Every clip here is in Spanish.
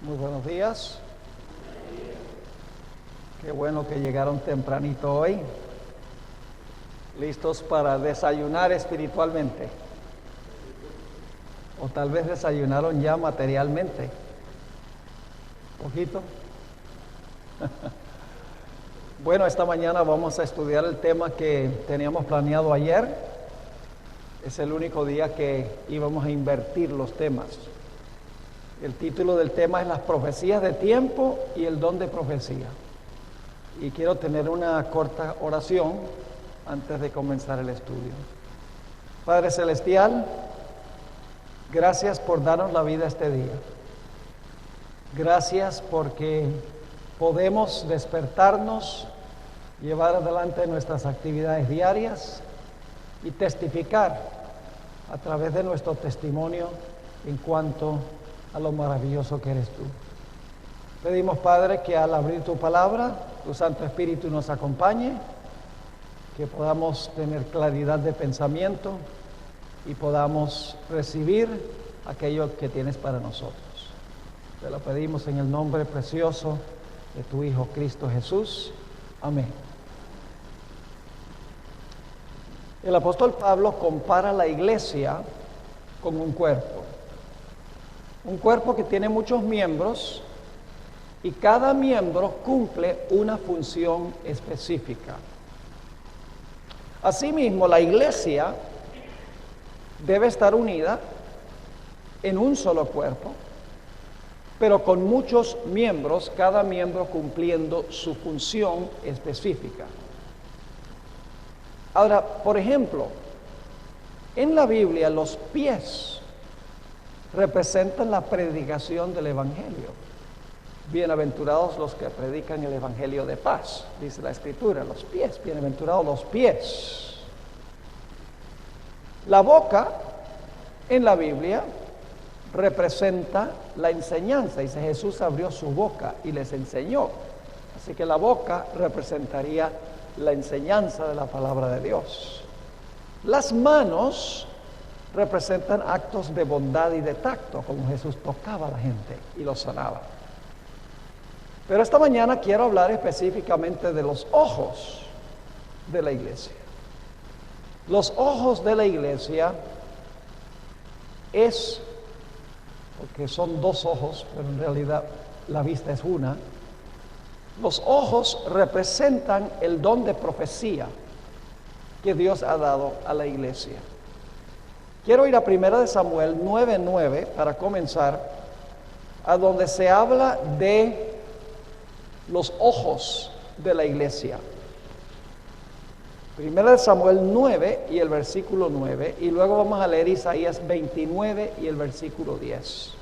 Muy buenos días. Qué bueno que llegaron tempranito hoy. ¿Listos para desayunar espiritualmente? O tal vez desayunaron ya materialmente. ¿Poquito? Bueno, esta mañana vamos a estudiar el tema que teníamos planeado ayer. Es el único día que íbamos a invertir los temas. El título del tema es las profecías de tiempo y el don de profecía. Y quiero tener una corta oración antes de comenzar el estudio. Padre Celestial, gracias por darnos la vida este día. Gracias porque podemos despertarnos, llevar adelante nuestras actividades diarias y testificar a través de nuestro testimonio en cuanto a lo maravilloso que eres tú. Pedimos, Padre, que al abrir tu palabra, tu Santo Espíritu nos acompañe, que podamos tener claridad de pensamiento y podamos recibir aquello que tienes para nosotros. Te lo pedimos en el nombre precioso de tu Hijo Cristo Jesús. Amén. El apóstol Pablo compara la iglesia con un cuerpo. Un cuerpo que tiene muchos miembros y cada miembro cumple una función específica. Asimismo, la iglesia debe estar unida en un solo cuerpo, pero con muchos miembros, cada miembro cumpliendo su función específica. Ahora, por ejemplo, en la Biblia los pies representan la predicación del Evangelio. Bienaventurados los que predican el Evangelio de paz, dice la Escritura, los pies, bienaventurados los pies. La boca en la Biblia representa la enseñanza, dice Jesús abrió su boca y les enseñó. Así que la boca representaría la enseñanza de la palabra de Dios. Las manos representan actos de bondad y de tacto, como Jesús tocaba a la gente y los sanaba. Pero esta mañana quiero hablar específicamente de los ojos de la iglesia. Los ojos de la iglesia es, porque son dos ojos, pero en realidad la vista es una. Los ojos representan el don de profecía que Dios ha dado a la iglesia. Quiero ir a 1 Samuel 9:9 para comenzar, a donde se habla de los ojos de la iglesia. 1 Samuel 9 y el versículo 9, y luego vamos a leer Isaías 29 y el versículo 10.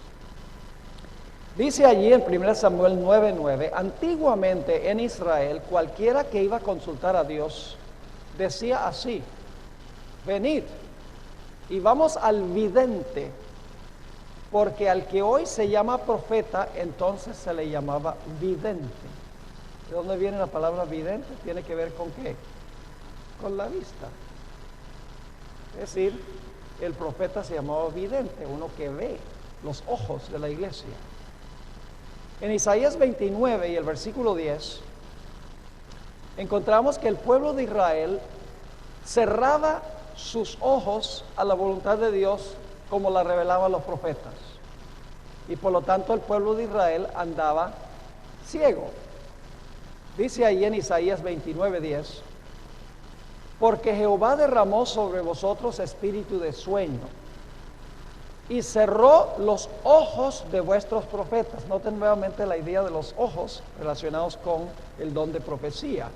Dice allí en 1 Samuel 9:9, antiguamente en Israel, cualquiera que iba a consultar a Dios, decía así: venid y vamos al vidente, porque al que hoy se llama profeta, entonces se le llamaba vidente. ¿De dónde viene la palabra vidente? Tiene que ver con ¿qué? Con la vista. Es decir, el profeta se llamaba vidente, uno que ve, los ojos de la iglesia. En Isaías 29 y el versículo 10, encontramos que el pueblo de Israel cerraba sus ojos a la voluntad de Dios como la revelaban los profetas. Y por lo tanto el pueblo de Israel andaba ciego. Dice ahí en Isaías 29:10, porque Jehová derramó sobre vosotros espíritu de sueño y cerró los ojos de vuestros profetas. Noten nuevamente la idea de los ojos relacionados con el don de profecía.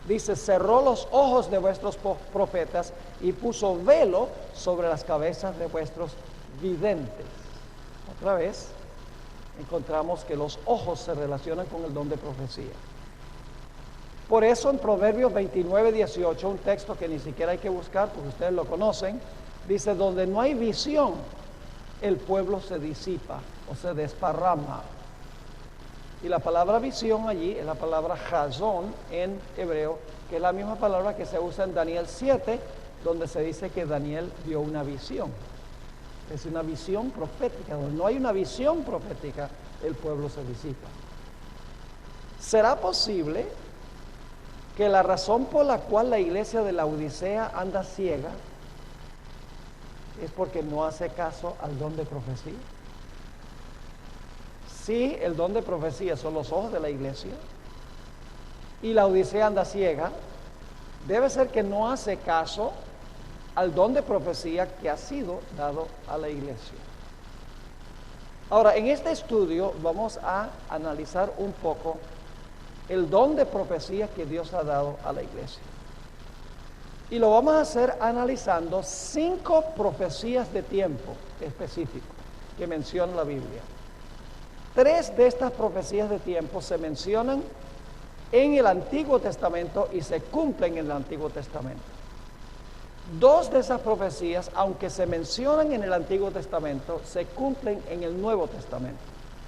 Dice, cerró los ojos de vuestros profetas y puso velo sobre las cabezas de vuestros videntes. Otra vez, encontramos que los ojos se relacionan con el don de profecía. Por eso en Proverbios 29:18, un texto que ni siquiera hay que buscar porque ustedes lo conocen, dice, donde no hay visión, el pueblo se disipa o se desparrama. Y la palabra visión allí es la palabra chazón en hebreo, que es la misma palabra que se usa en Daniel 7, donde se dice que Daniel vio una visión. Es una visión profética. Donde no hay una visión profética, el pueblo se disipa. ¿Será posible que la razón por la cual la iglesia de la Odisea anda ciega es porque no hace caso al don de profecía? Sí, el don de profecía son los ojos de la iglesia y la Odisea anda ciega. Debe ser que no hace caso al don de profecía que ha sido dado a la iglesia. Ahora, en este estudio vamos a analizar un poco el don de profecía que Dios ha dado a la iglesia. Y lo vamos a hacer analizando 5 profecías de tiempo específico que menciona la Biblia. 3 de estas profecías de tiempo se mencionan en el Antiguo Testamento y se cumplen en el Antiguo Testamento. 2 de esas profecías, aunque se mencionan en el Antiguo Testamento, se cumplen en el Nuevo Testamento.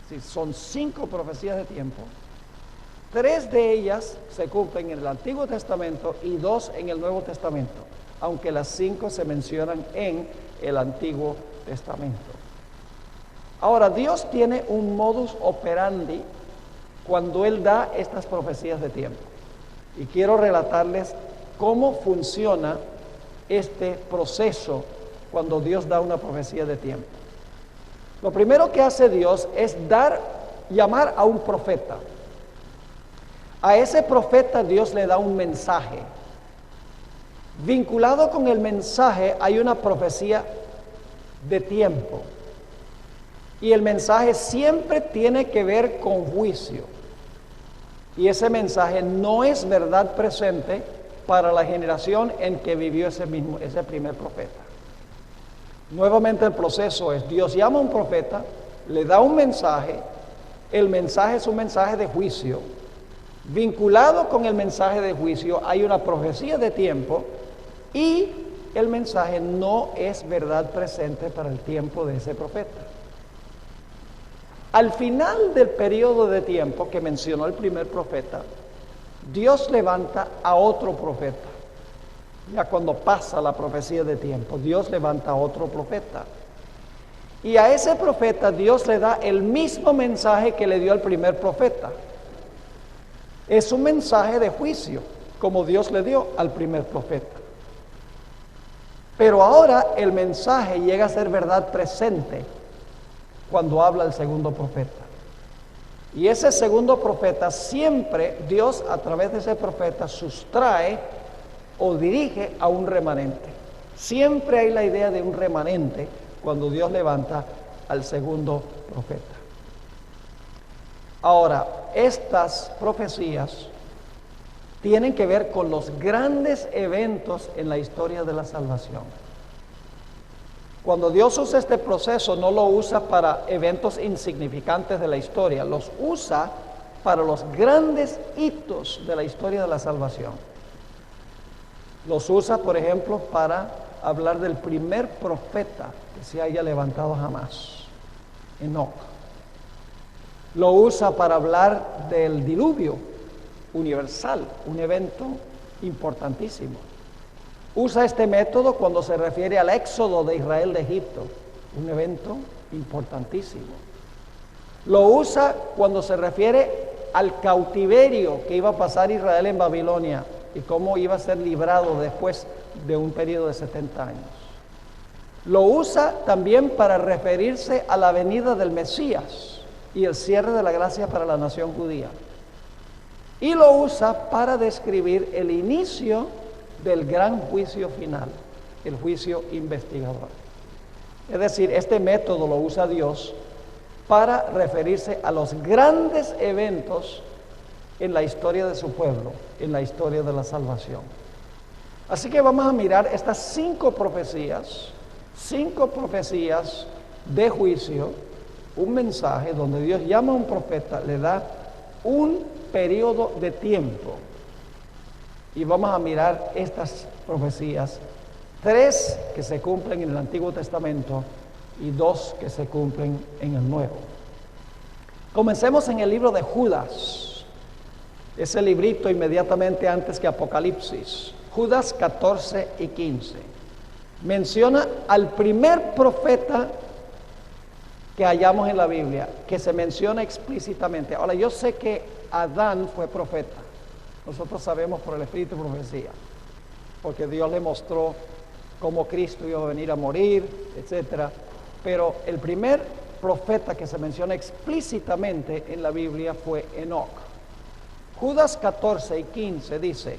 Sí, son 5 profecías de tiempo. 3 de ellas se cumplen en el Antiguo Testamento y 2 en el Nuevo Testamento, aunque las 5 se mencionan en el Antiguo Testamento. Ahora, Dios tiene un modus operandi cuando Él da estas profecías de tiempo. Y quiero relatarles cómo funciona este proceso cuando Dios da una profecía de tiempo. Lo primero que hace Dios es llamar a un profeta. A ese profeta Dios le da un mensaje. Vinculado con el mensaje hay una profecía de tiempo. Y el mensaje siempre tiene que ver con juicio. Y ese mensaje no es verdad presente para la generación en que vivió ese primer profeta. Nuevamente el proceso es, Dios llama a un profeta, le da un mensaje, el mensaje es un mensaje de juicio. Vinculado con el mensaje de juicio hay una profecía de tiempo y el mensaje no es verdad presente para el tiempo de ese profeta. Al final del periodo de tiempo que mencionó el primer profeta, Dios levanta a otro profeta. Ya cuando pasa la profecía de tiempo, Dios levanta a otro profeta. Y a ese profeta Dios le da el mismo mensaje que le dio al primer profeta. Es un mensaje de juicio, como Dios le dio al primer profeta. Pero ahora el mensaje llega a ser verdad presente cuando habla el segundo profeta. Y ese segundo profeta siempre, Dios a través de ese profeta sustrae o dirige a un remanente. Siempre hay la idea de un remanente cuando Dios levanta al segundo profeta. Ahora, estas profecías tienen que ver con los grandes eventos en la historia de la salvación. Cuando Dios usa este proceso, no lo usa para eventos insignificantes de la historia, los usa para los grandes hitos de la historia de la salvación. Los usa, por ejemplo, para hablar del primer profeta que se haya levantado jamás, Enoc. Lo usa para hablar del diluvio universal, un evento importantísimo. Usa este método cuando se refiere al éxodo de Israel de Egipto, un evento importantísimo. Lo usa cuando se refiere al cautiverio que iba a pasar Israel en Babilonia y cómo iba a ser librado después de un periodo de 70 años. Lo usa también para referirse a la venida del Mesías y el cierre de la gracia para la nación judía. Y lo usa para describir el inicio del gran juicio final, el juicio investigador. Es decir, este método lo usa Dios para referirse a los grandes eventos en la historia de su pueblo, en la historia de la salvación. Así que vamos a mirar estas 5 profecías de juicio, un mensaje donde Dios llama a un profeta, le da un periodo de tiempo. Y vamos a mirar estas profecías, 3 que se cumplen en el Antiguo Testamento y 2 que se cumplen en el Nuevo. Comencemos en el libro de Judas, ese librito inmediatamente antes que Apocalipsis, Judas 14 y 15. menciona al primer profeta que hallamos en la Biblia, que se menciona explícitamente. Ahora, yo sé que Adán fue profeta. Nosotros sabemos por el Espíritu de profecía, porque Dios le mostró cómo Cristo iba a venir a morir, etc. Pero el primer profeta que se menciona explícitamente en la Biblia fue Enoc. Judas 14 y 15 dice: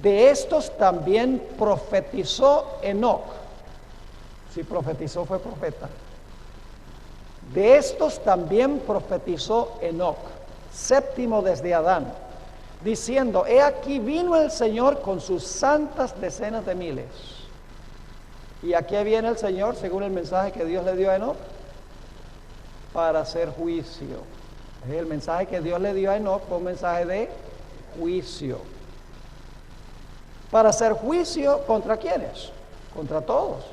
de estos también profetizó Enoc. Si profetizó, fue profeta. De estos también profetizó Enoc, séptimo desde Adán, diciendo: he aquí vino el Señor con sus santas decenas de miles. Y aquí viene el Señor, según el mensaje que Dios le dio a Enoc, para hacer juicio. El mensaje que Dios le dio a Enoc fue un mensaje de juicio. Para hacer juicio, ¿contra quiénes? Contra todos.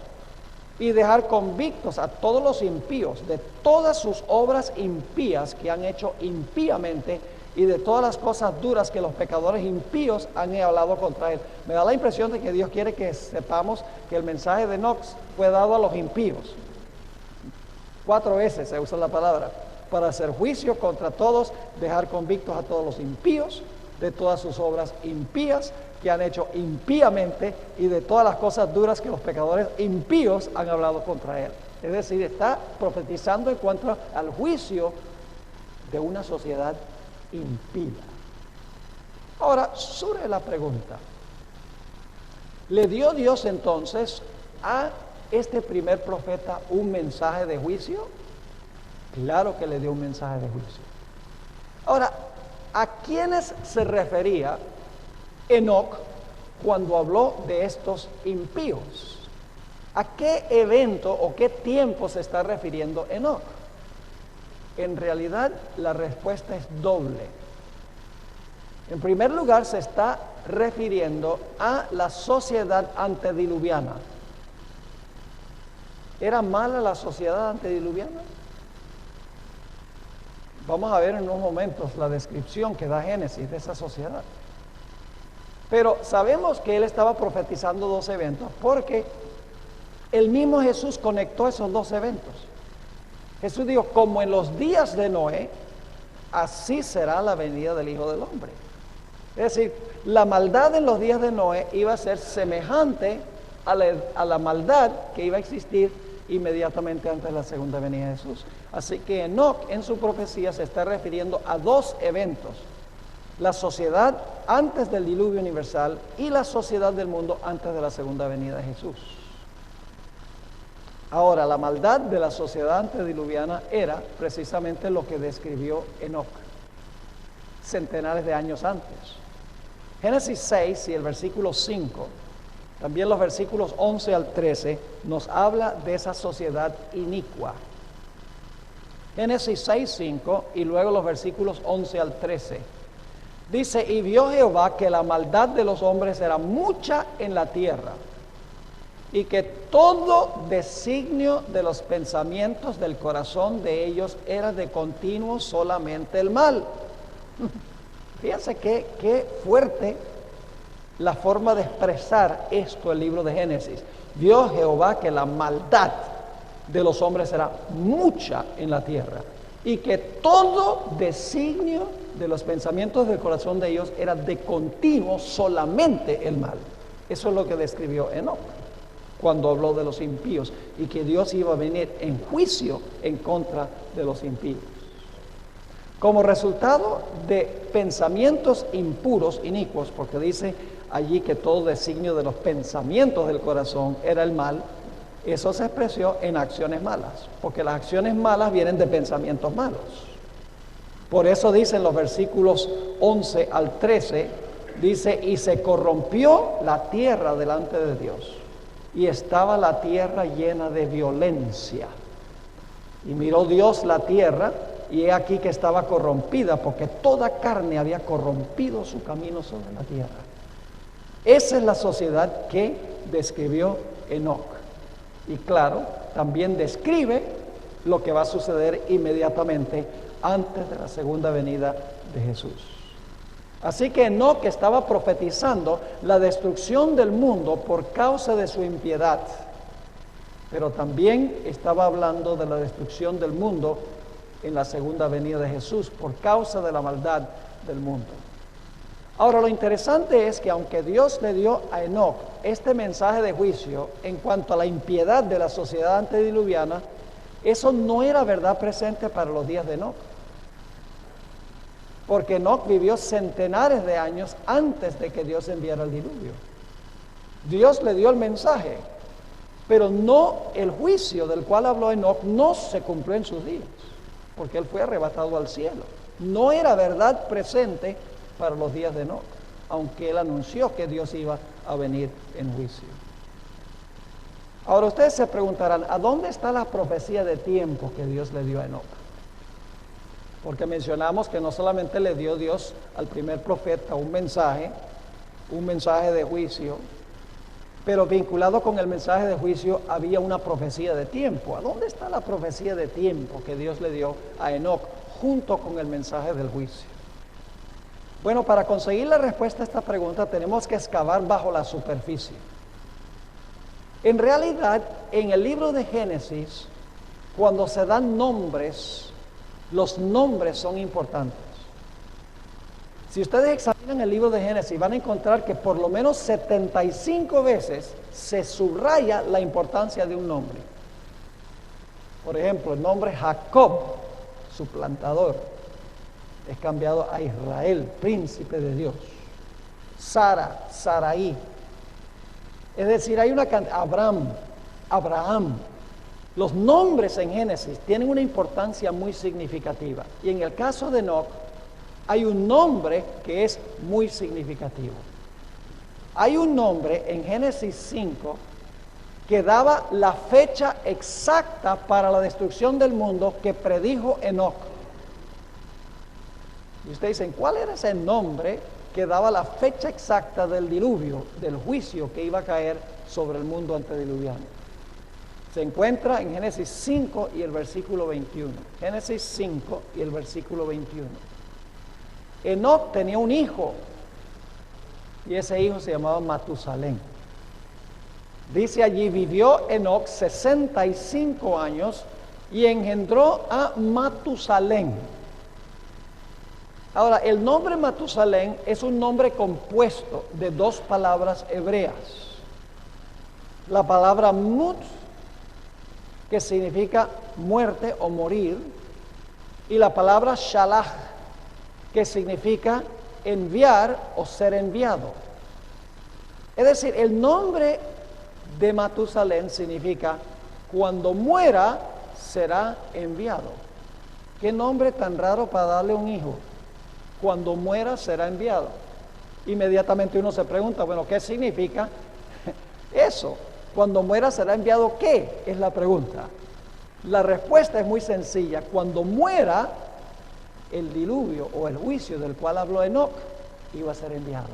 Y dejar convictos a todos los impíos de todas sus obras impías que han hecho impíamente, y de todas las cosas duras que los pecadores impíos han hablado contra él. Me da la impresión de que Dios quiere que sepamos que el mensaje de Enoc fue dado a los impíos. 4 veces se usa la palabra: para hacer juicio contra todos, dejar convictos a todos los impíos de todas sus obras impías que han hecho impíamente, y de todas las cosas duras que los pecadores impíos han hablado contra él. Es decir, está profetizando en cuanto al juicio de una sociedad impía. Ahora surge la pregunta: ¿le dio Dios entonces a este primer profeta un mensaje de juicio? Claro que le dio un mensaje de juicio. Ahora, ¿a quiénes se refería Enoc cuando habló de estos impíos? ¿A qué evento o qué tiempo se está refiriendo Enoc? En realidad, la respuesta es doble. En primer lugar, se está refiriendo a la sociedad antediluviana. ¿Era mala la sociedad antediluviana? Vamos a ver en unos momentos la descripción que da Génesis de esa sociedad. Pero sabemos que él estaba profetizando 2 eventos, porque el mismo Jesús conectó esos 2 eventos. Jesús dijo: como en los días de Noé, así será la venida del Hijo del Hombre. Es decir, la maldad en los días de Noé iba a ser semejante a la maldad que iba a existir inmediatamente antes de la segunda venida de Jesús. Así que Enoc en su profecía se está refiriendo a 2 eventos: la sociedad antes del diluvio universal y la sociedad del mundo antes de la segunda venida de Jesús. Ahora, la maldad de la sociedad antediluviana era precisamente lo que describió Enoc centenares de años antes. Génesis 6 y el versículo 5, también los versículos 11 al 13, nos habla de esa sociedad inicua. Génesis 6, 5 y luego los versículos 11 al 13. Dice: y vio Jehová que la maldad de los hombres era mucha en la tierra, y que todo designio de los pensamientos del corazón de ellos era de continuo solamente el mal. Fíjense qué fuerte la forma de expresar esto el libro de Génesis. Vio Jehová que la maldad de los hombres era mucha en la tierra, y que todo designio de los pensamientos del corazón de ellos era de continuo solamente el mal. Eso es lo que describió Enoc cuando habló de los impíos, y que Dios iba a venir en juicio en contra de los impíos. Como resultado de pensamientos impuros, inicuos, porque dice allí que todo designio de los pensamientos del corazón era el mal, eso se expresó en acciones malas, porque las acciones malas vienen de pensamientos malos. Por eso dice en los versículos 11 al 13, dice: y se corrompió la tierra delante de Dios, y estaba la tierra llena de violencia. Y miró Dios la tierra, y he aquí que estaba corrompida, porque toda carne había corrompido su camino sobre la tierra. Esa es la sociedad que describió Enoc. Y claro, también describe lo que va a suceder inmediatamente antes de la segunda venida de Jesús. Así que Enoc estaba profetizando la destrucción del mundo por causa de su impiedad, pero también estaba hablando de la destrucción del mundo en la segunda venida de Jesús por causa de la maldad del mundo. Ahora, lo interesante es que aunque Dios le dio a Enoc este mensaje de juicio en cuanto a la impiedad de la sociedad antediluviana, eso no era verdad presente para los días de Enoc. Porque Enoc vivió centenares de años antes de que Dios enviara el diluvio. Dios le dio el mensaje, pero no el juicio del cual habló Enoc no se cumplió en sus días, porque él fue arrebatado al cielo. No era verdad presente para los días de Enoc, aunque él anunció que Dios iba a venir en juicio. Ahora ustedes se preguntarán, ¿a dónde está la profecía de tiempo que Dios le dio a Enoc? Porque mencionamos que no solamente le dio Dios al primer profeta un mensaje de juicio, pero vinculado con el mensaje de juicio había una profecía de tiempo. ¿A dónde está la profecía de tiempo que Dios le dio a Enoc junto con el mensaje del juicio? Bueno, para conseguir la respuesta a esta pregunta tenemos que excavar bajo la superficie. En realidad, en el libro de Génesis, cuando se dan nombres, los nombres son importantes. Si ustedes examinan el libro de Génesis, van a encontrar que por lo menos 75 veces se subraya la importancia de un nombre. Por ejemplo, el nombre Jacob, suplantador, es cambiado a Israel, príncipe de Dios. Sara, Saraí. Es decir, hay una cantidad, Abraham. Los nombres en Génesis tienen una importancia muy significativa. Y en el caso de Enoc, hay un nombre que es muy significativo. Hay un nombre en Génesis 5 que daba la fecha exacta para la destrucción del mundo que predijo Enoc. Y ustedes dicen, ¿cuál era ese nombre que daba la fecha exacta del diluvio, del juicio que iba a caer sobre el mundo antediluviano? Se encuentra en Génesis 5 y el versículo 21. Génesis 5 y el versículo 21. Enoc tenía un hijo y ese hijo se llamaba Matusalén. Dice allí, vivió Enoc 65 años y engendró a Matusalén. Ahora, el nombre Matusalén es un nombre compuesto de dos palabras hebreas. La palabra mut, que significa muerte o morir, y la palabra shalach, que significa enviar o ser enviado. Es decir, el nombre de Matusalén significa cuando muera será enviado. ¿Qué nombre tan raro para darle un hijo? Cuando muera será enviado. Inmediatamente uno se pregunta, bueno, ¿qué significa eso? Cuando muera será enviado, ¿qué? Es la pregunta. La respuesta es muy sencilla. Cuando muera, el diluvio o el juicio del cual habló Enoc iba a ser enviado.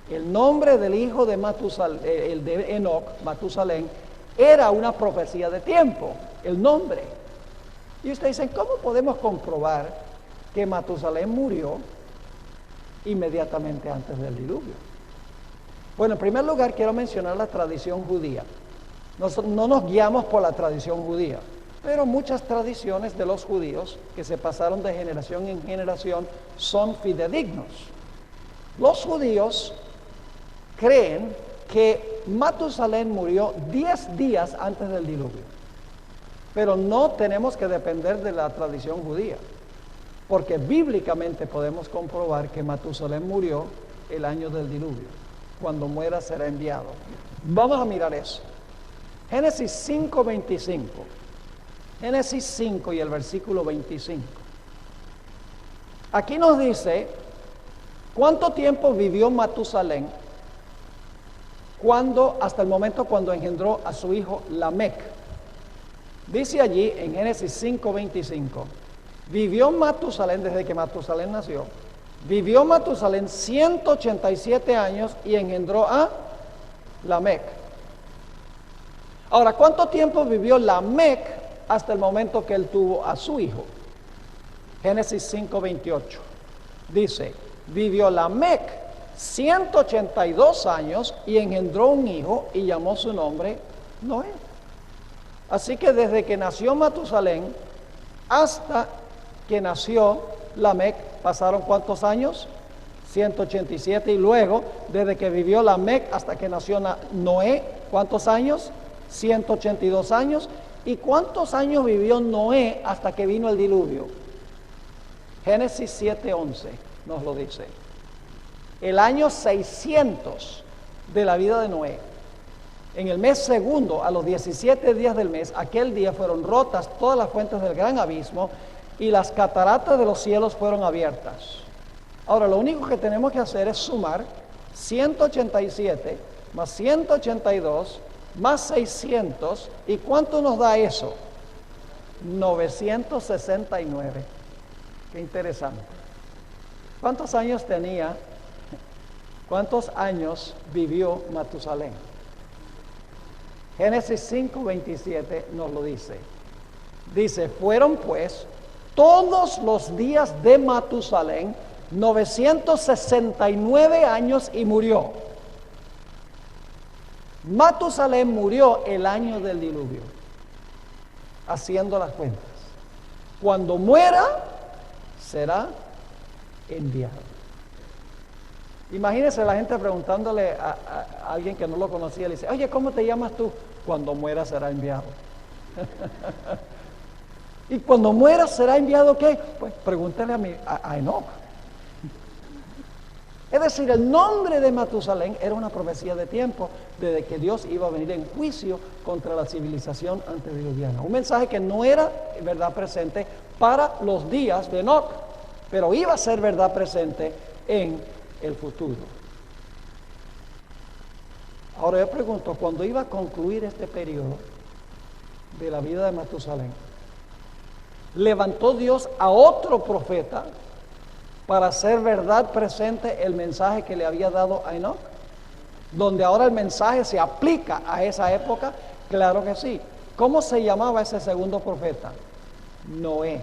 El nombre del hijo de el de Enoc, Matusalén, era una profecía de tiempo, el nombre. Y ustedes dicen, ¿cómo podemos comprobar que Matusalén murió inmediatamente antes del diluvio? Bueno, en primer lugar quiero mencionar la tradición judía. No nos guiamos por la tradición judía, pero muchas tradiciones de los judíos que se pasaron de generación en generación son fidedignos. Los judíos creen que Matusalén murió 10 días antes del diluvio, pero no tenemos que depender de la tradición judía, porque bíblicamente podemos comprobar que Matusalén murió el año del diluvio. Cuando muera será enviado. Vamos a mirar eso. Génesis 5:25. Génesis 5 y el versículo 25. Aquí nos dice cuánto tiempo vivió Matusalén hasta el momento cuando engendró a su hijo Lamec. Dice allí en Génesis 5:25, vivió Matusalén desde que Matusalén nació. Vivió Matusalén 187 años y engendró a Lamec. Ahora, ¿cuánto tiempo vivió Lamec hasta el momento que él tuvo a su hijo? Génesis 5:28. Dice, Vivió Lamec 182 años y engendró un hijo y llamó su nombre Noé. Así que desde que nació Matusalén hasta que nació Lamec, ¿pasaron cuántos años? 187. Y luego, desde que vivió Lamec hasta que nació Noé, ¿cuántos años? 182 años. ¿Y cuántos años vivió Noé hasta que vino el diluvio? Génesis 7:11 nos lo dice. El año 600 de la vida de Noé. En el mes segundo, a los 17 días del mes, aquel día fueron rotas todas las fuentes del gran abismo y las cataratas de los cielos fueron abiertas. Ahora, lo único que tenemos que hacer es sumar 187 más 182 más 600. ¿Y cuánto nos da eso? 969. Qué interesante. ¿Cuántos años tenía? ¿Cuántos años vivió Matusalén? Génesis 5:27 nos lo dice. Dice, fueron pues todos los días de Matusalén 969 años y murió. Matusalén murió el año del diluvio, haciendo las cuentas. Cuando muera, será enviado. Imagínese la gente preguntándole a alguien que no lo conocía, le dice, oye, ¿cómo te llamas tú? Cuando muera será enviado. Y cuando muera será enviado, ¿qué? Pues pregúntale a Enoc. Es decir, el nombre de Matusalén era una profecía de tiempo, desde que Dios iba a venir en juicio contra la civilización antediluviana. Un mensaje que no era verdad presente para los días de Enoc, pero iba a ser verdad presente en el futuro. Ahora yo pregunto, ¿cuándo iba a concluir este periodo de la vida de Matusalén? ¿Levantó Dios a otro profeta para hacer verdad presente el mensaje que le había dado a Enoc? Donde ahora el mensaje se aplica a esa época, claro que sí. ¿Cómo se llamaba ese segundo profeta? Noé.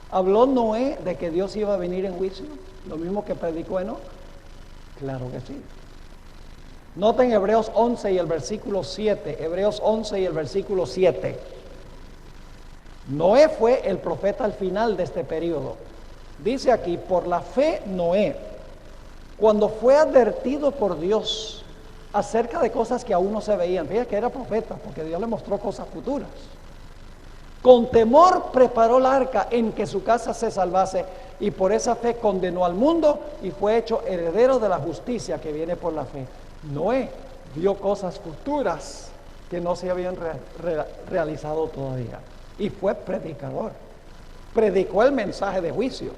¿Habló Noé de que Dios iba a venir en juicio? Lo mismo que predicó Enoc. Claro que sí. Noten Hebreos 11 y el versículo 7. Hebreos 11 y el versículo 7. Noé fue el profeta al final de este periodo. Dice aquí, por la fe Noé, cuando fue advertido por Dios acerca de cosas que aún no se veían, fíjate que era profeta porque Dios le mostró cosas futuras, con temor preparó el arca en que su casa se salvase, y por esa fe condenó al mundo y fue hecho heredero de la justicia que viene por la fe. Noé vio cosas futuras que no se habían realizado todavía, y fue predicador. Predicó el mensaje de juicio,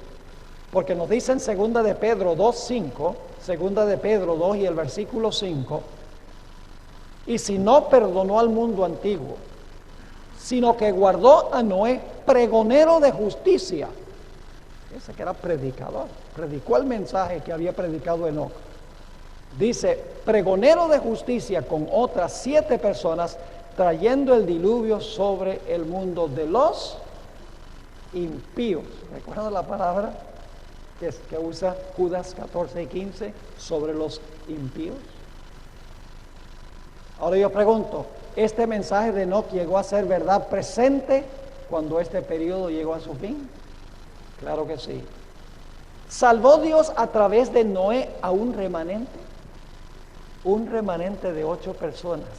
porque nos dice en 2 de Pedro 2:5, 2 de Pedro 2 y el versículo 5, y si no perdonó al mundo antiguo, sino que guardó a Noé pregonero de justicia. Ese que era predicador, predicó el mensaje que había predicado Enoc. Dice, pregonero de justicia con otras 7 personas, trayendo el diluvio sobre el mundo de los impíos. ¿Recuerdan la palabra que usa Judas 14 y 15 sobre los impíos? Ahora yo pregunto, ¿este mensaje de Enoc llegó a ser verdad presente cuando este periodo llegó a su fin? Claro que sí. ¿Salvó Dios a través de Noé a un remanente? Un remanente de 8 personas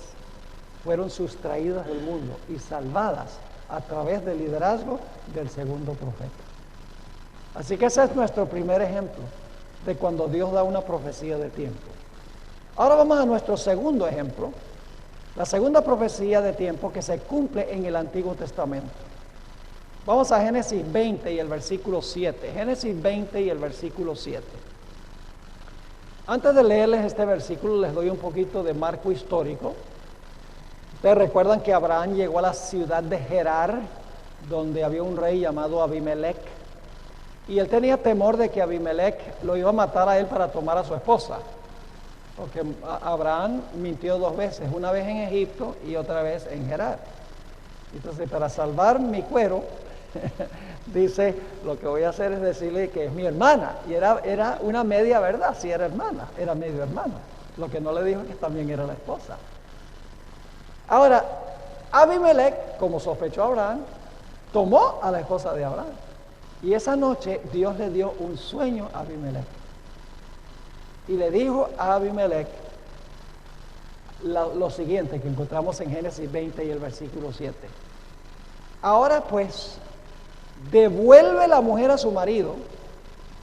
fueron sustraídas del mundo y salvadas a través del liderazgo del segundo profeta. Así que ese es nuestro primer ejemplo de cuando Dios da una profecía de tiempo. Ahora vamos a nuestro segundo ejemplo, la segunda profecía de tiempo que se cumple en el Antiguo Testamento. Vamos a Génesis 20 y el versículo 7. Génesis 20 y el versículo 7. Antes de leerles este versículo, les doy un poquito de marco histórico. Ustedes recuerdan que Abraham llegó a la ciudad de Gerar, donde había un rey llamado Abimelech, y él tenía temor de que Abimelech lo iba a matar a él para tomar a su esposa, porque Abraham mintió 2 veces, una vez en Egipto y otra vez en Gerar. Entonces, para salvar mi cuero, Dice, lo que voy a hacer es decirle que es mi hermana. Y era una media verdad, si era hermana, era medio hermana. Lo que no le dijo es que también era la esposa. Ahora, Abimelech, como sospechó Abraham, tomó a la esposa de Abraham. Y esa noche Dios le dio un sueño a Abimelech. Y le dijo a Abimelech lo siguiente que encontramos en Génesis 20 y el versículo 7. Ahora pues, devuelve la mujer a su marido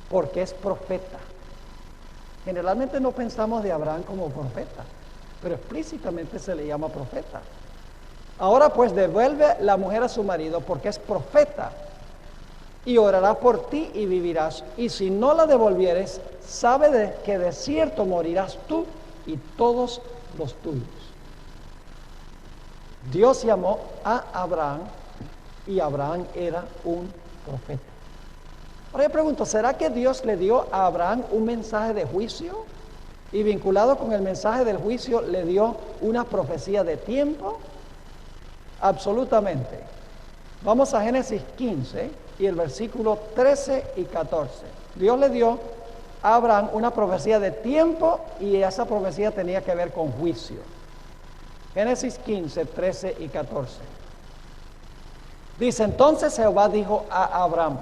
porque es profeta. Generalmente no pensamos de Abraham como profeta, pero explícitamente se le llama profeta. Ahora pues, devuelve la mujer a su marido porque es profeta y orará por ti y vivirás. Y si no la devolvieres, sabe que de cierto morirás tú y todos los tuyos. Dios llamó a Abraham y Abraham era un profeta. Ahora yo pregunto, ¿será que Dios le dio a Abraham un mensaje de juicio? Y vinculado con el mensaje del juicio, ¿le dio una profecía de tiempo? Absolutamente. Vamos a Génesis 15 y el versículo 13 y 14. Dios le dio a Abraham una profecía de tiempo y esa profecía tenía que ver con juicio. Génesis 15, 13 y 14. Dice, entonces Jehová dijo a Abraham,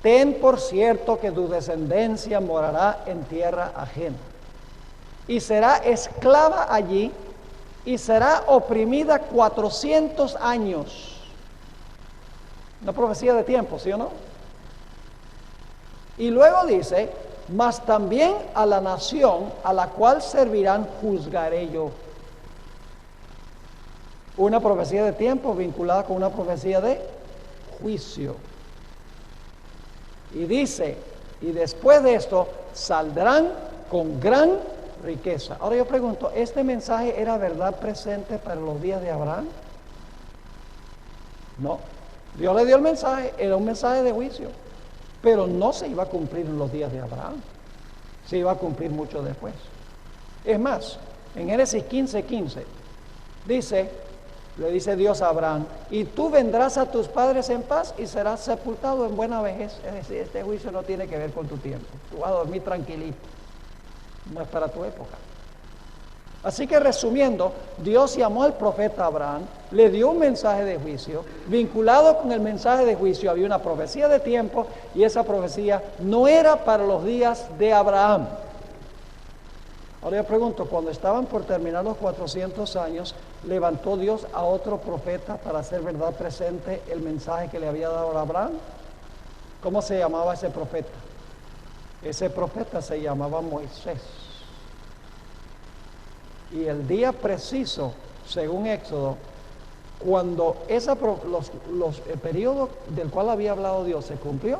ten por cierto que tu descendencia morará en tierra ajena y será esclava allí y será oprimida 400 años. Una profecía de tiempo, ¿sí o no? Y luego dice, mas también a la nación a la cual servirán juzgaré yo. Una profecía de tiempo vinculada con una profecía de juicio. Y dice, y después de esto saldrán con gran riqueza. Ahora yo pregunto, ¿este mensaje era verdad presente para los días de Abraham? No. Dios le dio el mensaje, era un mensaje de juicio, pero no se iba a cumplir en los días de Abraham, se iba a cumplir mucho después. Es más, en Génesis 15:15 dice, le dice Dios a Abraham, y tú vendrás a tus padres en paz y serás sepultado en buena vejez. Es decir, este juicio no tiene que ver con tu tiempo, tú vas a dormir tranquilito, no es para tu época. Así que resumiendo, Dios llamó al profeta Abraham, le dio un mensaje de juicio, vinculado con el mensaje de juicio había una profecía de tiempo y esa profecía no era para los días de Abraham. Ahora yo pregunto, cuando estaban por terminar los 400 años, ¿levantó Dios a otro profeta para hacer verdad presente el mensaje que le había dado a Abraham? ¿Cómo se llamaba ese profeta? Ese profeta se llamaba Moisés. Y el día preciso, según Éxodo, cuando el periodo del cual había hablado Dios se cumplió,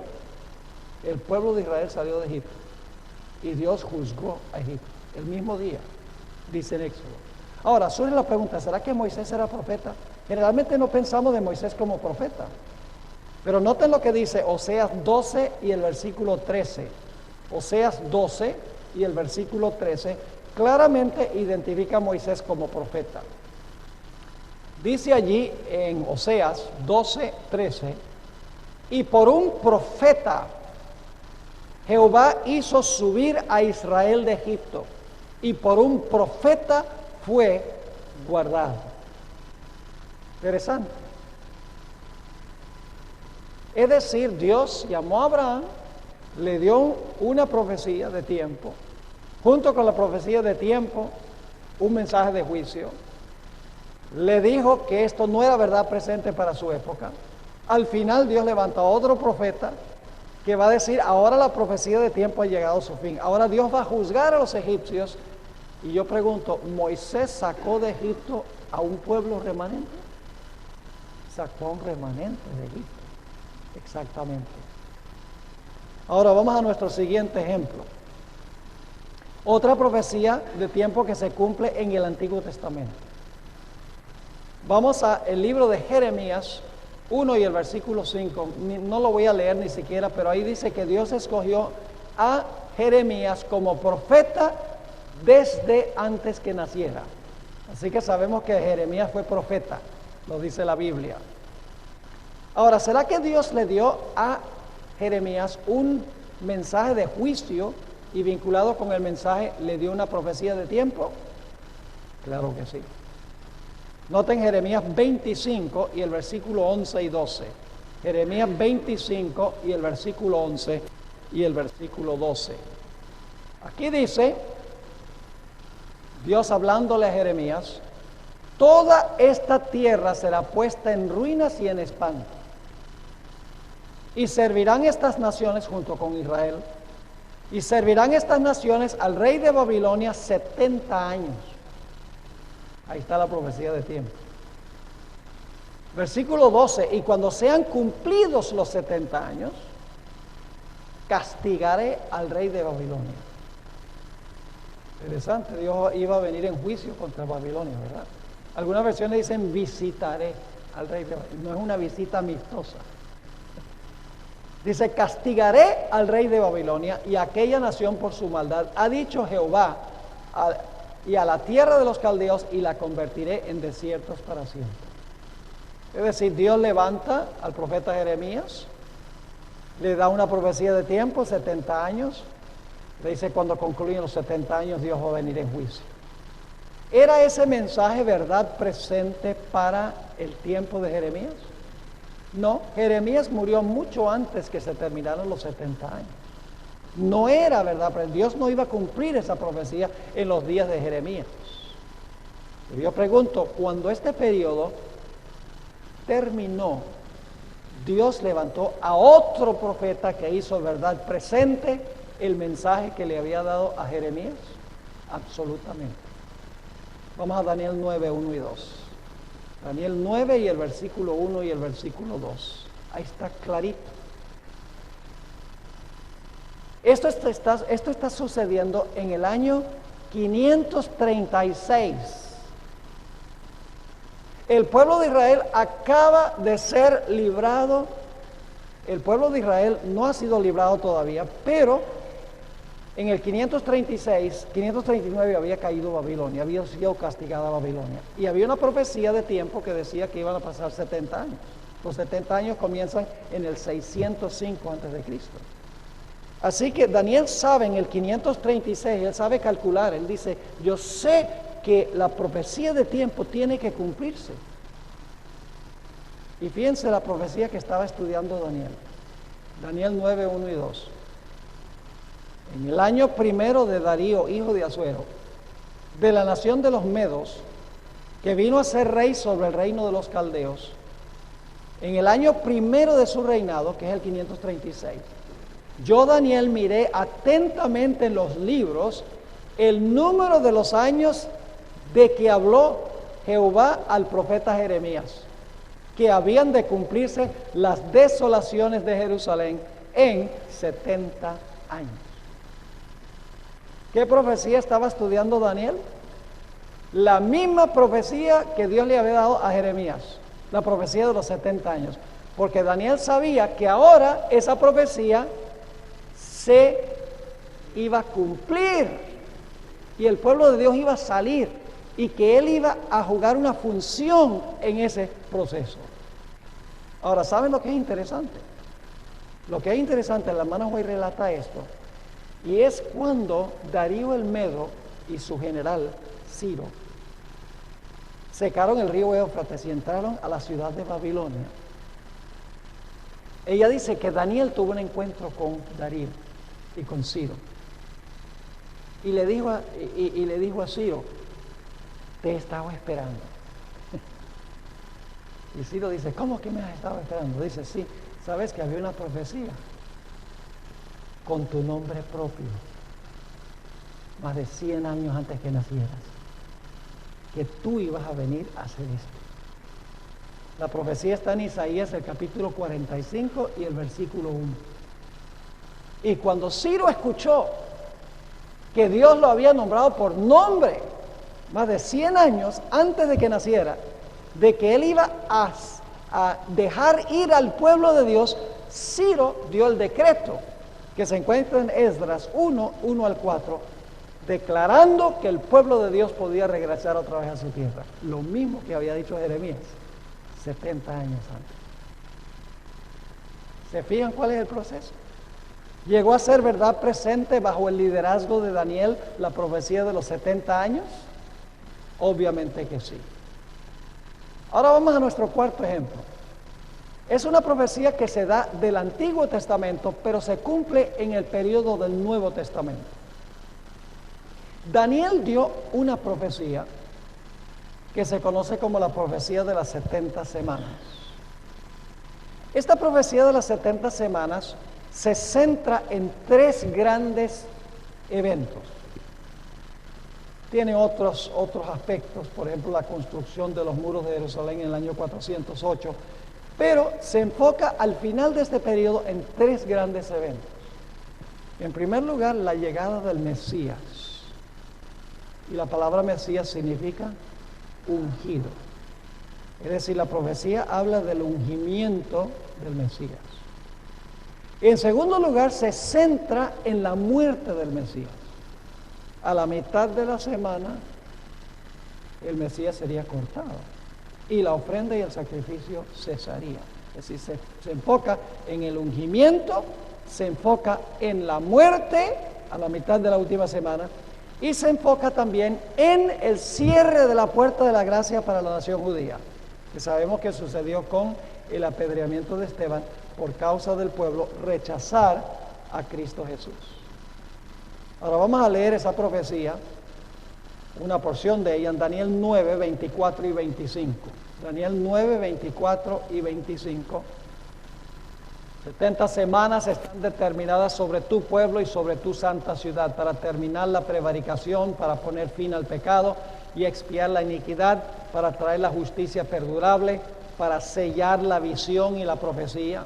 el pueblo de Israel salió de Egipto y Dios juzgó a Egipto el mismo día, dice en Éxodo. Ahora, surge la pregunta, ¿será que Moisés era profeta? Generalmente no pensamos de Moisés como profeta, pero noten lo que dice Oseas 12 y el versículo 13. Oseas 12 y el versículo 13 claramente identifica a Moisés como profeta. Dice allí en Oseas 12:13, y por un profeta Jehová hizo subir a Israel de Egipto, y por un profeta fue guardado. Interesante. Es decir, Dios llamó a Abraham, le dio una profecía de tiempo, junto con la profecía de tiempo, un mensaje de juicio. Le dijo que esto no era verdad presente para su época. Al final Dios levanta a otro profeta que va a decir, ahora la profecía de tiempo ha llegado a su fin. Ahora Dios va a juzgar a los egipcios. Y yo pregunto, ¿Moisés sacó de Egipto a un pueblo remanente? Sacó a un remanente de Egipto. Exactamente. Ahora vamos a nuestro siguiente ejemplo. Otra profecía de tiempo que se cumple en el Antiguo Testamento. Vamos al libro de Jeremías 1 y el versículo 5. No lo voy a leer ni siquiera, pero ahí dice que Dios escogió a Jeremías como profeta desde antes que naciera. Así que sabemos que Jeremías fue profeta, lo dice la Biblia. Ahora, ¿será que Dios le dio a Jeremías un mensaje de juicio y vinculado con el mensaje le dio una profecía de tiempo? Claro que sí. Noten Jeremías 25 y el versículo 11 y 12. Jeremías 25 y el versículo 11 y el versículo 12. Aquí dice, Dios hablándole a Jeremías, toda esta tierra será puesta en ruinas y en espanto. Y servirán estas naciones junto con Israel. Y servirán estas naciones al rey de Babilonia 70 años. Ahí está la profecía de tiempo. Versículo 12, y cuando sean cumplidos los 70 años, castigaré al rey de Babilonia. Interesante, Dios iba a venir en juicio contra Babilonia, ¿verdad? Algunas versiones dicen visitaré al rey de Babilonia. No es una visita amistosa. Dice, castigaré al rey de Babilonia y a aquella nación por su maldad. Ha dicho Jehová, y a la tierra de los caldeos, y la convertiré en desiertos para siempre. Es decir, Dios levanta al profeta Jeremías, le da una profecía de tiempo, 70 años. Le dice, cuando concluyen los 70 años, Dios va a venir en juicio. ¿Era ese mensaje verdad presente para el tiempo de Jeremías? No, Jeremías murió mucho antes que se terminaran los 70 años. No era verdad, pero Dios no iba a cumplir esa profecía en los días de Jeremías. Y yo pregunto, cuando este periodo terminó, Dios levantó a otro profeta que hizo verdad presente el mensaje que le había dado a Jeremías. Absolutamente. Vamos a Daniel 9, 1 y 2. Daniel 9 y el versículo 1 y el versículo 2. Ahí está clarito. Esto está sucediendo en el año 536. El pueblo de Israel acaba de ser librado. El pueblo de Israel no ha sido librado todavía, pero en el 539 había caído Babilonia, había sido castigada Babilonia. Y había una profecía de tiempo que decía que iban a pasar 70 años. Los 70 años comienzan en el 605 a.C. Así que Daniel sabe en el 536, él sabe calcular, él dice, yo sé que la profecía de tiempo tiene que cumplirse. Y fíjense la profecía que estaba estudiando Daniel. Daniel 9, 1 y 2. En el año primero de Darío, hijo de Asuero, de la nación de los Medos, que vino a ser rey sobre el reino de los caldeos, en el año primero de su reinado, que es el 536, yo, Daniel, miré atentamente en los libros el número de los años de que habló Jehová al profeta Jeremías, que habían de cumplirse las desolaciones de Jerusalén en 70 años. ¿Qué profecía estaba estudiando Daniel? La misma profecía que Dios le había dado a Jeremías, la profecía de los 70 años, porque Daniel sabía que ahora esa profecía se iba a cumplir y el pueblo de Dios iba a salir y que él iba a jugar una función en ese proceso. Ahora, ¿saben lo que es interesante? Lo que es interesante, la hermana Juárez relata esto, y es cuando Darío el Medo y su general Ciro secaron el río Éufrates y entraron a la ciudad de Babilonia. Ella dice que Daniel tuvo un encuentro con Darío y con Ciro. Y le dijo a Ciro, te he estado esperando. Y Ciro dice, ¿cómo que me has estado esperando? Dice, sí, sabes que había una profecía con tu nombre propio, más de 100 años antes que nacieras, que tú ibas a venir a hacer esto. La profecía está en Isaías, el capítulo 45 y el versículo 1. Y cuando Ciro escuchó que Dios lo había nombrado por nombre, más de 100 años antes de que naciera, de que él iba a dejar ir al pueblo de Dios, Ciro dio el decreto que se encuentra en Esdras 1, 1 al 4, declarando que el pueblo de Dios podía regresar otra vez a su tierra. Lo mismo que había dicho Jeremías 70 años antes. ¿Se fijan cuál es el proceso? ¿Llegó a ser verdad presente bajo el liderazgo de Daniel la profecía de los 70 años? Obviamente que sí. Ahora vamos a nuestro cuarto ejemplo. Es una profecía que se da del Antiguo Testamento, pero se cumple en el periodo del Nuevo Testamento. Daniel dio una profecía que se conoce como la profecía de las 70 semanas. Esta profecía de las 70 semanas se centra en tres grandes eventos. Tiene otros aspectos, por ejemplo, la construcción de los muros de Jerusalén en el año 408, pero se enfoca al final de este periodo en tres grandes eventos. En primer lugar, la llegada del Mesías. Y la palabra Mesías significa ungido. Es decir, la profecía habla del ungimiento del Mesías. En segundo lugar, se centra en la muerte del Mesías. A la mitad de la semana, el Mesías sería cortado y la ofrenda y el sacrificio cesaría. Es decir, se enfoca en el ungimiento, se enfoca en la muerte a la mitad de la última semana y se enfoca también en el cierre de la puerta de la gracia para la nación judía, que sabemos que sucedió con el apedreamiento de Esteban por causa del pueblo rechazar a Cristo Jesús. Ahora vamos a leer esa profecía, una porción de ella en Daniel 9, 24 y 25. Daniel 9, 24 y 25. 70 semanas están determinadas sobre tu pueblo y sobre tu santa ciudad para terminar la prevaricación, para poner fin al pecado y expiar la iniquidad, para traer la justicia perdurable, para sellar la visión y la profecía.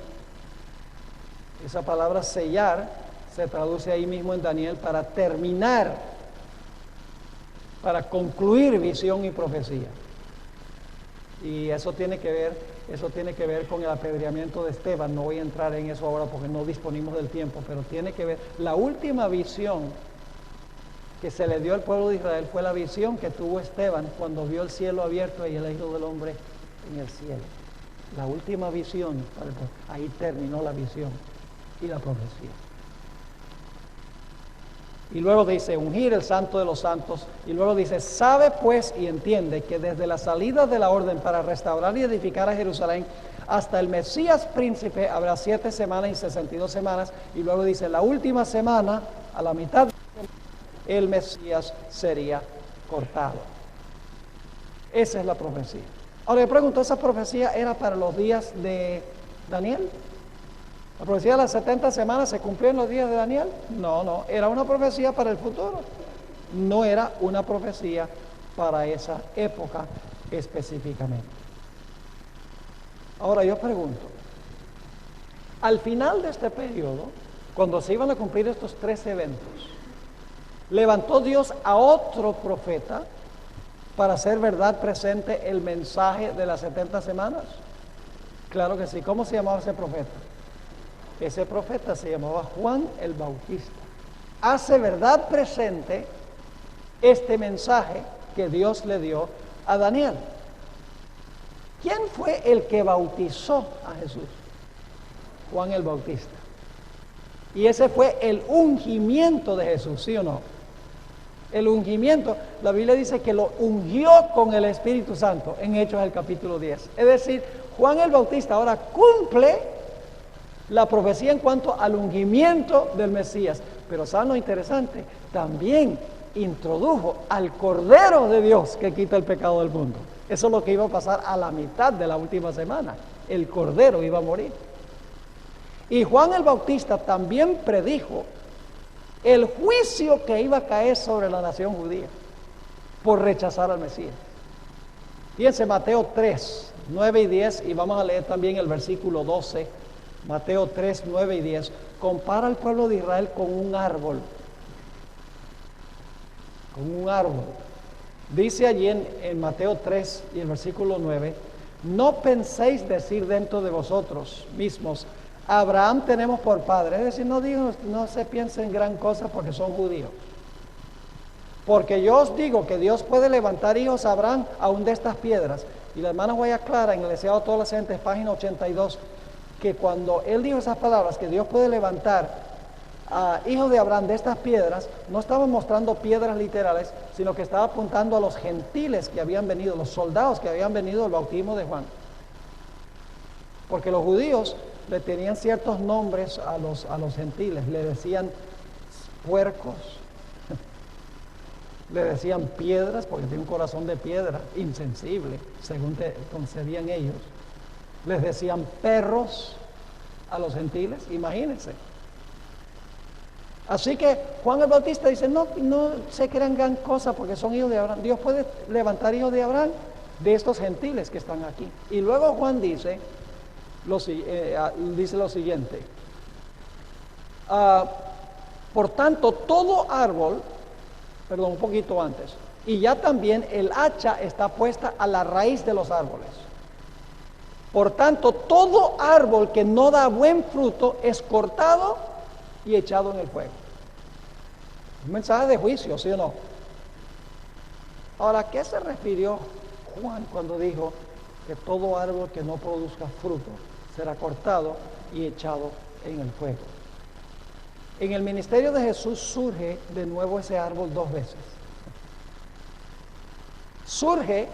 Esa palabra sellar se traduce ahí mismo en Daniel para terminar, para concluir visión y profecía. Y eso tiene que ver con el apedreamiento de Esteban. No voy a entrar en eso ahora porque no disponemos del tiempo, pero tiene que ver. La última visión que se le dio al pueblo de Israel fue la visión que tuvo Esteban cuando vio el cielo abierto y el Hijo del Hombre en el cielo. La última visión, ahí terminó la visión y la profecía. Y luego dice, ungir el santo de los santos. Y luego dice, sabe pues y entiende que desde la salida de la orden para restaurar y edificar a Jerusalén hasta el Mesías príncipe habrá 7 semanas y 62 semanas. Y luego dice, la última semana, a la mitad, el Mesías sería cortado. Esa es la profecía. Ahora yo pregunto, ¿esa profecía era para los días de Daniel? ¿La profecía de las 70 semanas se cumplió en los días de Daniel? No, era una profecía para el futuro. No era una profecía para esa época específicamente. Ahora yo pregunto, al final de este periodo, cuando se iban a cumplir estos 3 eventos, ¿levantó Dios a otro profeta para hacer verdad presente el mensaje de las 70 semanas? Claro que sí. ¿Cómo se llamaba ese profeta? Ese profeta se llamaba Juan el Bautista. Hace verdad presente este mensaje que Dios le dio a Daniel. ¿Quién fue el que bautizó a Jesús? Juan el Bautista. Y ese fue el ungimiento de Jesús, ¿sí o no? El ungimiento, la Biblia dice que lo ungió con el Espíritu Santo en Hechos del capítulo 10. Es decir, Juan el Bautista ahora cumple la profecía en cuanto al ungimiento del Mesías. Pero ¿saben lo interesante? También introdujo al Cordero de Dios que quita el pecado del mundo. Eso es lo que iba a pasar a la mitad de la última semana. El Cordero iba a morir. Y Juan el Bautista también predijo el juicio que iba a caer sobre la nación judía por rechazar al Mesías. Fíjense Mateo 3, 9 y 10, y vamos a leer también el versículo 12. Mateo 3, 9 y 10. Compara al pueblo de Israel con un árbol. Con un árbol. Dice allí en Mateo 3 y el versículo 9, no penséis decir dentro de vosotros mismos, Abraham tenemos por padre. Es decir, no se piensen en gran cosa porque son judíos. Porque yo os digo que Dios puede levantar hijos a Abraham aún de estas piedras. Y la hermana Guaya Clara, en el Deseado de todas las gentes, página 82, que cuando él dijo esas palabras, que Dios puede levantar a hijos de Abraham de estas piedras, no estaba mostrando piedras literales, sino que estaba apuntando a los gentiles que habían venido, los soldados que habían venido al bautismo de Juan. Porque los judíos le tenían ciertos nombres a los gentiles, le decían puercos, le decían piedras, porque tiene un corazón de piedra, insensible, según concebían ellos. Les decían perros a los gentiles, imagínense. Así que Juan el Bautista dice, no se crean gran cosa porque son hijos de Abraham. Dios puede levantar hijos de Abraham de estos gentiles que están aquí. Y luego Juan dice lo siguiente. Por tanto, todo árbol, un poquito antes, y ya también el hacha está puesta a la raíz de los árboles. Por tanto, todo árbol que no da buen fruto es cortado y echado en el fuego. Un mensaje de juicio, ¿sí o no? Ahora, ¿a qué se refirió Juan cuando dijo que todo árbol que no produzca fruto será cortado y echado en el fuego? En el ministerio de Jesús surge de nuevo ese árbol 2 veces. Surge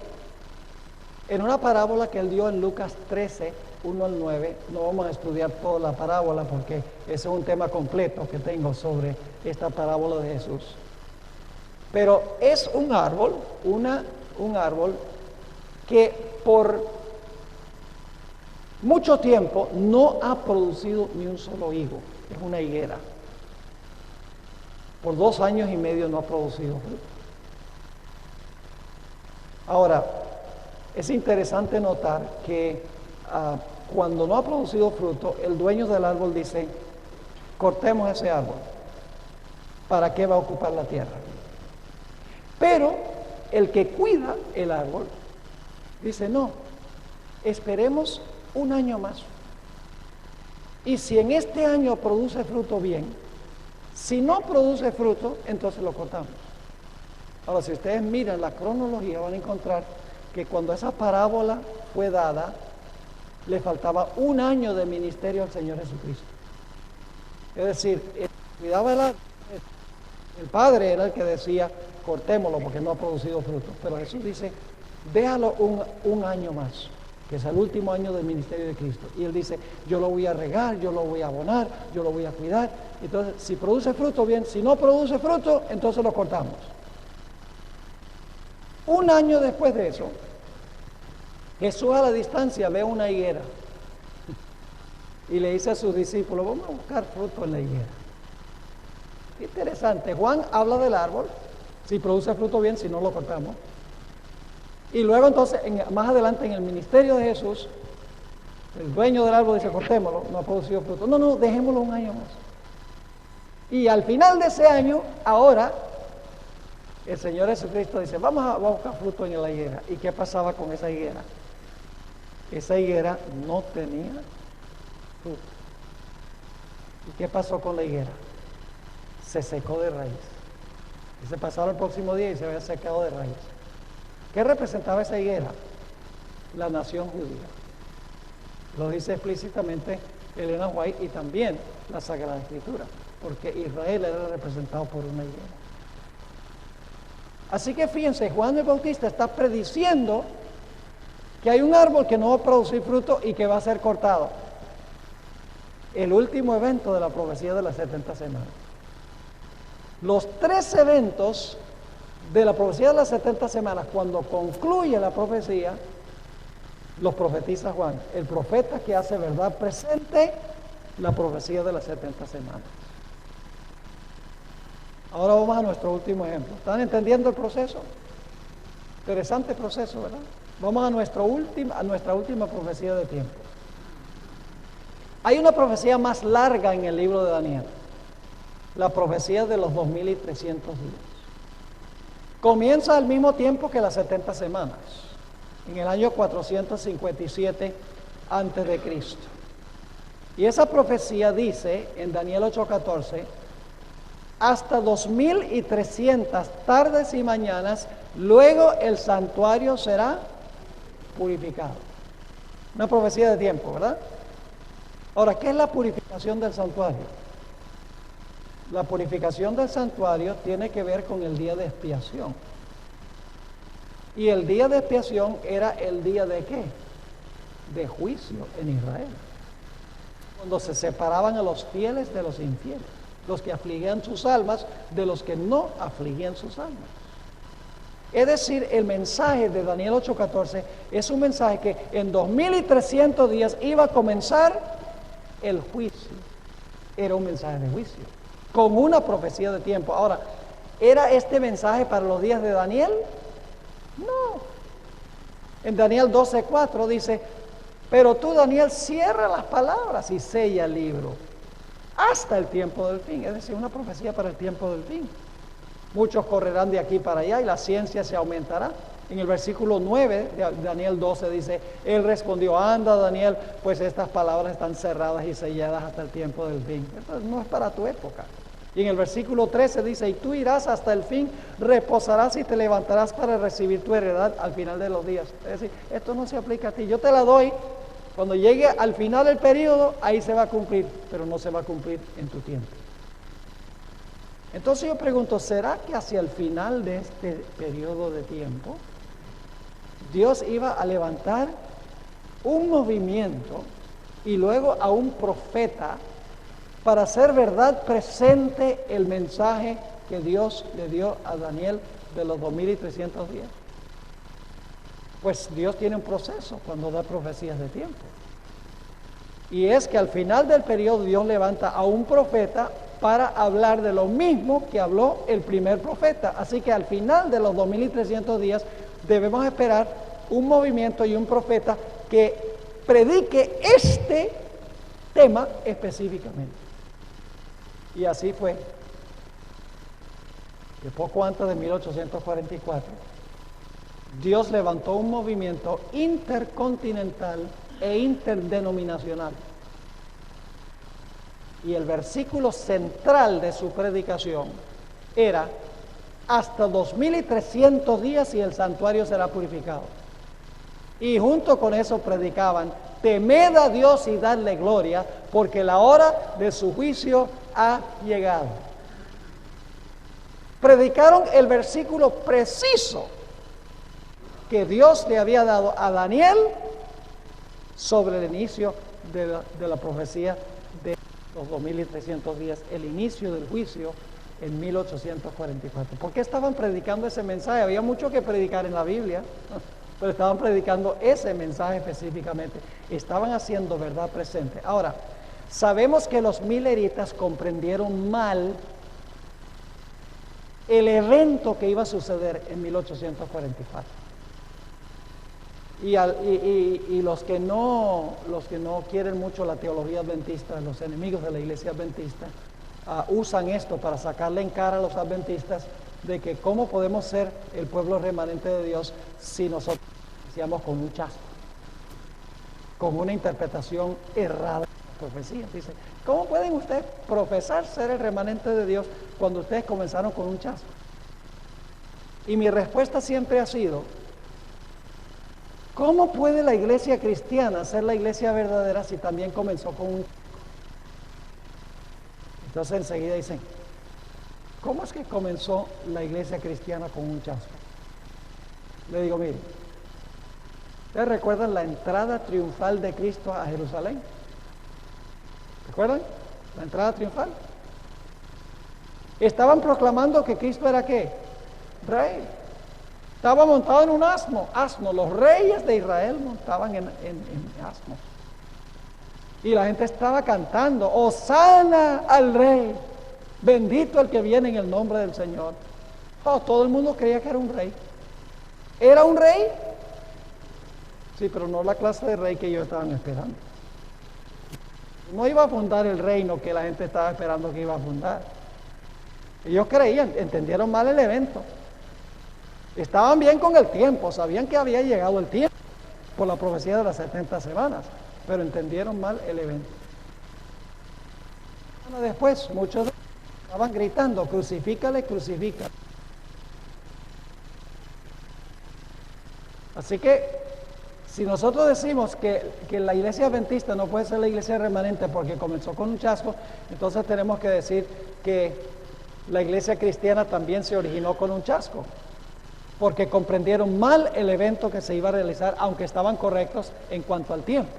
en una parábola que él dio en Lucas 13, 1 al 9. No vamos a estudiar toda la parábola porque ese es un tema completo que tengo sobre esta parábola de Jesús. Pero es un árbol, un árbol que por mucho tiempo no ha producido ni un solo higo. Es una higuera. Por 2 años y medio no ha producido fruto. Ahora, es interesante notar que cuando no ha producido fruto, el dueño del árbol dice, cortemos ese árbol. ¿Para qué va a ocupar la tierra? Pero el que cuida el árbol dice, no, esperemos 1 año más. Y si en este año produce fruto, bien. Si no produce fruto, entonces lo cortamos. Ahora, si ustedes miran la cronología, van a encontrar que cuando esa parábola fue dada, le faltaba 1 año de ministerio al Señor Jesucristo. Es decir, el que cuidaba el Padre era el que decía, cortémoslo porque no ha producido fruto. Pero Jesús dice, déjalo un año más, que es el último año del ministerio de Cristo. Y Él dice, yo lo voy a regar, yo lo voy a abonar, yo lo voy a cuidar. Entonces, si produce fruto, bien. Si no produce fruto, entonces lo cortamos. 1 año después de eso, Jesús a la distancia ve una higuera y le dice a sus discípulos, vamos a buscar fruto en la higuera. Interesante, Juan habla del árbol, si produce fruto bien, si no lo cortamos. Y luego entonces, más adelante en el ministerio de Jesús, el dueño del árbol dice, cortémoslo, no ha producido fruto. No, dejémoslo 1 año más. Y al final de ese año, ahora, el Señor Jesucristo dice, vamos a buscar fruto en la higuera. ¿Y qué pasaba con esa higuera? Esa higuera no tenía fruto. ¿Y qué pasó con la higuera? Se secó de raíz. Y se pasaron el próximo día y se había secado de raíz. ¿Qué representaba esa higuera? La nación judía. Lo dice explícitamente Elena White y también la Sagrada Escritura, porque Israel era representado por una higuera. Así que fíjense, Juan el Bautista está prediciendo que hay un árbol que no va a producir fruto y que va a ser cortado. El último evento de la profecía de las 70 semanas. Los 3 eventos de la profecía de las 70 semanas, cuando concluye la profecía, los profetiza Juan, el profeta que hace verdad presente la profecía de las 70 semanas. Ahora vamos a nuestro último ejemplo. ¿Están entendiendo el proceso? Interesante proceso, ¿verdad? Vamos a nuestra última profecía de tiempo. Hay una profecía más larga en el libro de Daniel, la profecía de los 2300 días. Comienza al mismo tiempo que las 70 semanas, en el año 457 antes de Cristo. Y esa profecía dice en Daniel 8:14, hasta 2300 tardes y mañanas, luego el santuario será purificado. Una profecía de tiempo, ¿verdad? Ahora, ¿qué es la purificación del santuario? La purificación del santuario tiene que ver con el día de expiación. Y el día de expiación era el día de ¿qué? De juicio en Israel. Cuando se separaban a los fieles de los infieles, los que afligían sus almas de los que no afligían sus almas. Es decir, el mensaje de Daniel 8:14 es un mensaje que en 2300 días iba a comenzar el juicio. Era un mensaje de juicio, con una profecía de tiempo. Ahora, ¿era este mensaje para los días de Daniel? No. En Daniel 12:4 dice, pero tú, Daniel, cierra las palabras y sella el libro hasta el tiempo del fin. Es decir, una profecía para el tiempo del fin. Muchos correrán de aquí para allá y la ciencia se aumentará. En el versículo 9 de Daniel 12 dice, él respondió, anda Daniel, pues estas palabras están cerradas y selladas hasta el tiempo del fin. Esto no es para tu época. Y en el versículo 13 dice, y tú irás hasta el fin, reposarás y te levantarás para recibir tu heredad al final de los días. Es decir, esto no se aplica a ti, yo te la doy, cuando llegue al final del periodo, ahí se va a cumplir, pero no se va a cumplir en tu tiempo. Entonces yo pregunto, ¿será que hacia el final de este periodo de tiempo, Dios iba a levantar un movimiento y luego a un profeta para hacer verdad presente el mensaje que Dios le dio a Daniel de los 2300 días? Pues Dios tiene un proceso cuando da profecías de tiempo. Y es que al final del periodo Dios levanta a un profeta para hablar de lo mismo que habló el primer profeta. Así que al final de los 2300 días debemos esperar un movimiento y un profeta que predique este tema específicamente. Y así fue, que poco antes de 1844, Dios levantó un movimiento intercontinental e interdenominacional. Y el versículo central de su predicación era, hasta 2300 días y el santuario será purificado. Y junto con eso predicaban, temed a Dios y dadle gloria, porque la hora de su juicio ha llegado. Predicaron el versículo preciso que Dios le había dado a Daniel sobre el inicio de la profecía de los 2300 días, el inicio del juicio en 1844. ¿Por qué estaban predicando ese mensaje? Había mucho que predicar en la Biblia, pero estaban predicando ese mensaje específicamente. Estaban haciendo verdad presente. Ahora, sabemos que los mileritas comprendieron mal el evento que iba a suceder en 1844. Y los que no quieren mucho la teología adventista, los enemigos de la iglesia adventista, usan esto para sacarle en cara a los adventistas de que cómo podemos ser el pueblo remanente de Dios si nosotros iniciamos con un chasco, con una interpretación errada de las profecías. Dice, ¿cómo pueden ustedes profesar ser el remanente de Dios cuando ustedes comenzaron con un chasco? Y mi respuesta siempre ha sido, ¿cómo puede la iglesia cristiana ser la iglesia verdadera si también comenzó con un chasco? Entonces enseguida dicen, ¿cómo es que comenzó la iglesia cristiana con un chasco? Le digo, mire, ¿ustedes recuerdan la entrada triunfal de Cristo a Jerusalén? ¿Recuerdan? La entrada triunfal. Estaban proclamando que Cristo era ¿qué? Rey. Estaba montado en un asno. Los reyes de Israel montaban en asnos. Y la gente estaba cantando, ¡Hosana al Rey! Bendito el que viene en el nombre del Señor. Todo el mundo creía que era un rey. ¿Era un rey? Sí, pero no la clase de rey que ellos estaban esperando. No iba a fundar el reino que la gente estaba esperando que iba a fundar. Ellos creían, entendieron mal el evento. Estaban bien con el tiempo, sabían que había llegado el tiempo por la profecía de las 70 semanas, pero entendieron mal el evento. Después, muchos estaban gritando, crucifícale, crucifícale. Así que Si nosotros decimos que la iglesia adventista no puede ser la iglesia remanente porque comenzó con un chasco, entonces tenemos que decir que la iglesia cristiana también se originó con un chasco, porque comprendieron mal el evento que se iba a realizar, aunque estaban correctos en cuanto al tiempo.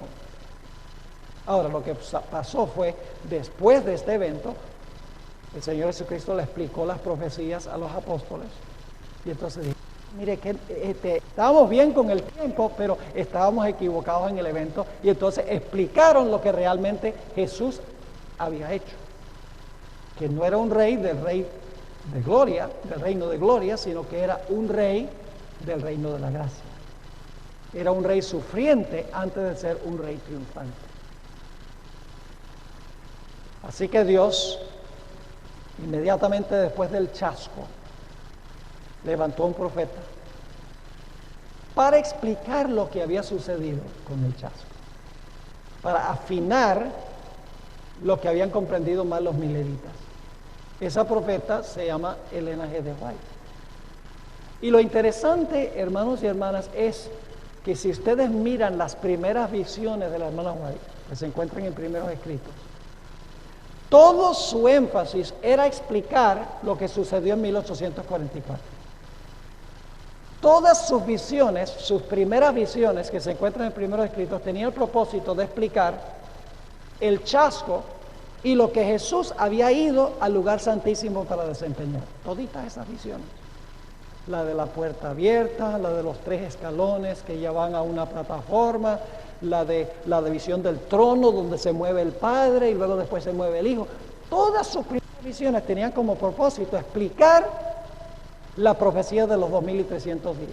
Ahora, lo que pasó fue, después de este evento, el Señor Jesucristo le explicó las profecías a los apóstoles, y entonces dijo: mire que estábamos bien con el tiempo, pero estábamos equivocados en el evento, y entonces explicaron lo que realmente Jesús había hecho, que no era un rey del rey de gloria, del reino de gloria, sino que era un rey del reino de la gracia. Era un rey sufriente antes de ser un rey triunfante. Así que Dios, inmediatamente después del chasco, levantó un profeta para explicar lo que había sucedido con el chasco, para afinar lo que habían comprendido mal los mileritas. Esa profeta se llama Elena G. de White. Y lo interesante, hermanos y hermanas, es que si ustedes miran las primeras visiones de la hermana White, que se encuentran en primeros escritos, todo su énfasis era explicar lo que sucedió en 1844. Todas sus visiones, sus primeras visiones que se encuentran en primeros escritos, tenían el propósito de explicar el chasco y lo que Jesús había ido al lugar santísimo para desempeñar. Toditas esas visiones. La de la puerta abierta, la de los 3 escalones que llevan a una plataforma, la de la visión del trono donde se mueve el Padre y luego después se mueve el Hijo. Todas sus primeras visiones tenían como propósito explicar la profecía de los 2300 días.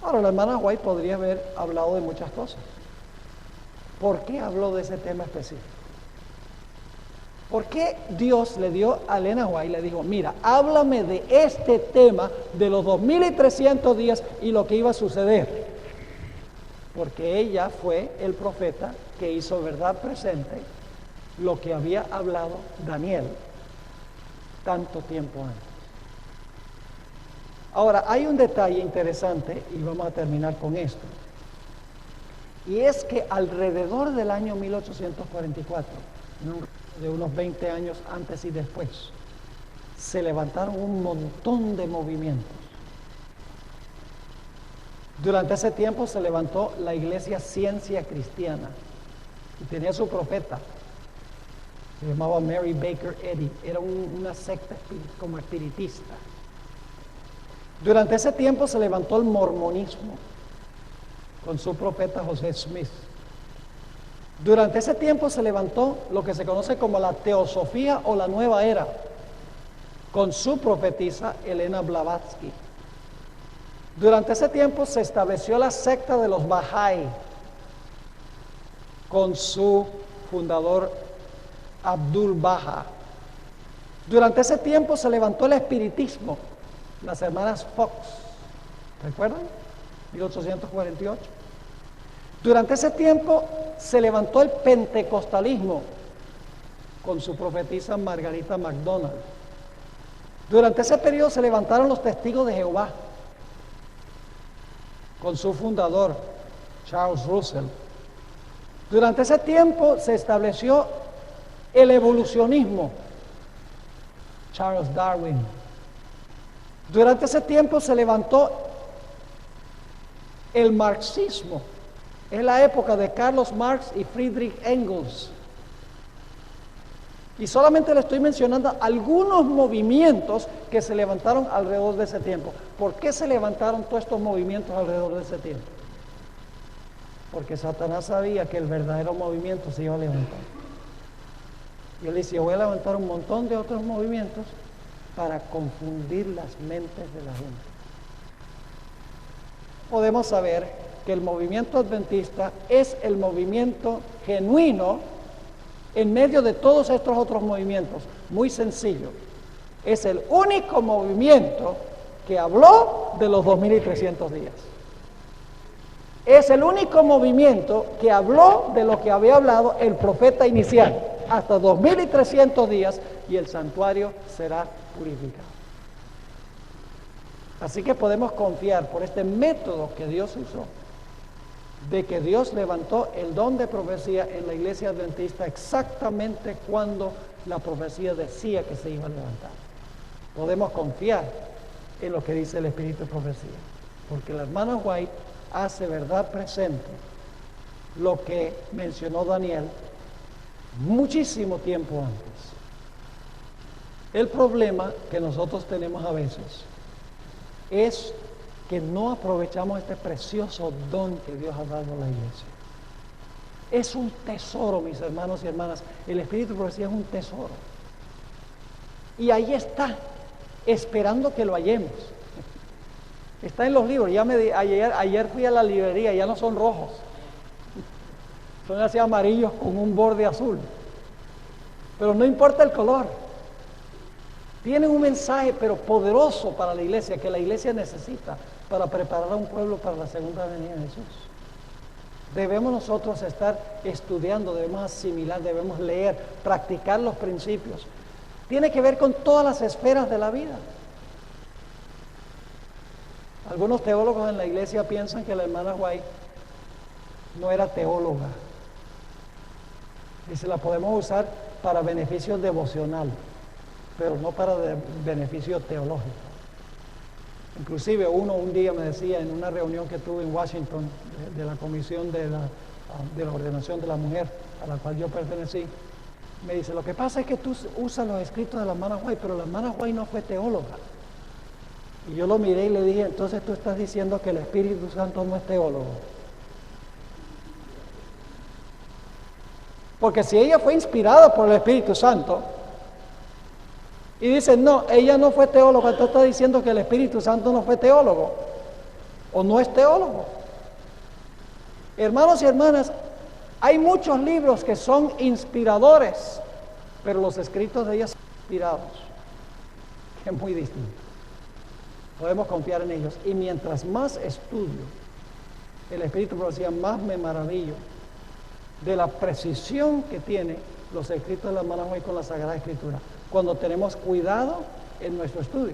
Ahora, la hermana White podría haber hablado de muchas cosas. ¿Por qué habló de ese tema específico? ¿Por qué Dios le dio a Elena White y le dijo: mira, háblame de este tema de los 2300 días y lo que iba a suceder? Porque ella fue el profeta que hizo verdad presente lo que había hablado Daniel tanto tiempo antes. Ahora, hay un detalle interesante y vamos a terminar con esto. Y es que alrededor del año 1844, de unos 20 años antes y después, se levantaron un montón de movimientos. Durante ese tiempo se levantó la iglesia Ciencia Cristiana y tenía su profeta, se llamaba Mary Baker Eddy, era una secta como espiritista. Durante ese tiempo se levantó el mormonismo con su profeta José Smith. Durante ese tiempo se levantó lo que se conoce como la teosofía o la nueva era con su profetisa Elena Blavatsky. Durante ese tiempo se estableció la secta de los Bahá'í con su fundador Abdul Baha. Durante ese tiempo se levantó el espiritismo, las hermanas Fox, ¿recuerdan? 1848. Durante ese tiempo se levantó el pentecostalismo con su profetisa Margarita MacDonald. Durante ese periodo se levantaron los testigos de Jehová con su fundador Charles Russell. Durante ese tiempo se estableció el evolucionismo, Charles Darwin. Durante ese tiempo se levantó el marxismo. Es la época de Carlos Marx y Friedrich Engels. Y solamente le estoy mencionando algunos movimientos que se levantaron alrededor de ese tiempo. ¿Por qué se levantaron todos estos movimientos alrededor de ese tiempo? Porque Satanás sabía que el verdadero movimiento se iba a levantar. Y él dice: yo voy a levantar un montón de otros movimientos para confundir las mentes de la gente. Podemos saber que el movimiento adventista es el movimiento genuino en medio de todos estos otros movimientos. Muy sencillo. Es el único movimiento que habló de los 2300 días. Es el único movimiento que habló de lo que había hablado el profeta inicial, hasta 2300 días, y el santuario será purificado. Así que podemos confiar por este método que Dios usó, de que Dios levantó el don de profecía en la iglesia adventista exactamente cuando la profecía decía que se iba a levantar. Podemos confiar en lo que dice el Espíritu de profecía, porque la hermana White hace verdad presente lo que mencionó Daniel muchísimo tiempo antes. El problema que nosotros tenemos a veces es que no aprovechamos este precioso don que Dios ha dado a la iglesia. Es un tesoro, mis hermanos y hermanas. El Espíritu de profecía es un tesoro. Y ahí está, esperando que lo hallemos. Está en los libros. Ayer fui a la librería, ya no son rojos. Son así amarillos con un borde azul. Pero no importa el color. Tienen un mensaje, pero poderoso para la iglesia, que la iglesia necesita para preparar a un pueblo para la segunda venida de Jesús. Debemos nosotros estar estudiando, debemos asimilar, debemos leer, practicar los principios. Tiene que ver con todas las esferas de la vida. Algunos teólogos en la iglesia piensan que la hermana White no era teóloga. Y se la podemos usar para beneficio devocional, pero no para beneficio teológico. Inclusive un día me decía en una reunión que tuve en Washington de la Comisión de la Ordenación de la Mujer, a la cual yo pertenecí, me dice, lo que pasa es que tú usas los escritos de la hermana White, pero la hermana White no fue teóloga. Y yo lo miré y le dije, entonces tú estás diciendo que el Espíritu Santo no es teólogo. Porque si ella fue inspirada por el Espíritu Santo, y dice, no, ella no fue teóloga, entonces está diciendo que el Espíritu Santo no fue teólogo, o no es teólogo. Hermanos y hermanas, hay muchos libros que son inspiradores, pero los escritos de ella son inspirados, que es muy distinto. Podemos confiar en ellos, y mientras más estudio el Espíritu de profecía, más me maravillo de la precisión que tiene los escritos de la hermana White con la Sagrada Escritura, cuando tenemos cuidado en nuestro estudio.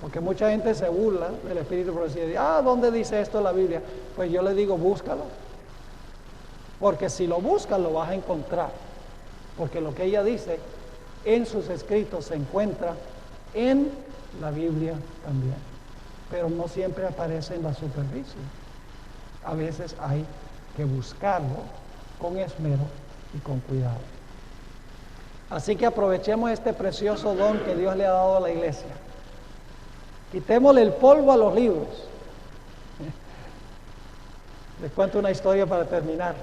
Porque mucha gente se burla del Espíritu de profecía y dice, ¿dónde dice esto en la Biblia? Pues yo le digo, búscalo. Porque si lo buscas, lo vas a encontrar. Porque lo que ella dice en sus escritos se encuentra en la Biblia también. Pero no siempre aparece en la superficie. A veces hay que buscarlo con esmero y con cuidado. Así que aprovechemos este precioso don que Dios le ha dado a la iglesia. Quitémosle el polvo a los libros. Les cuento una historia para terminar.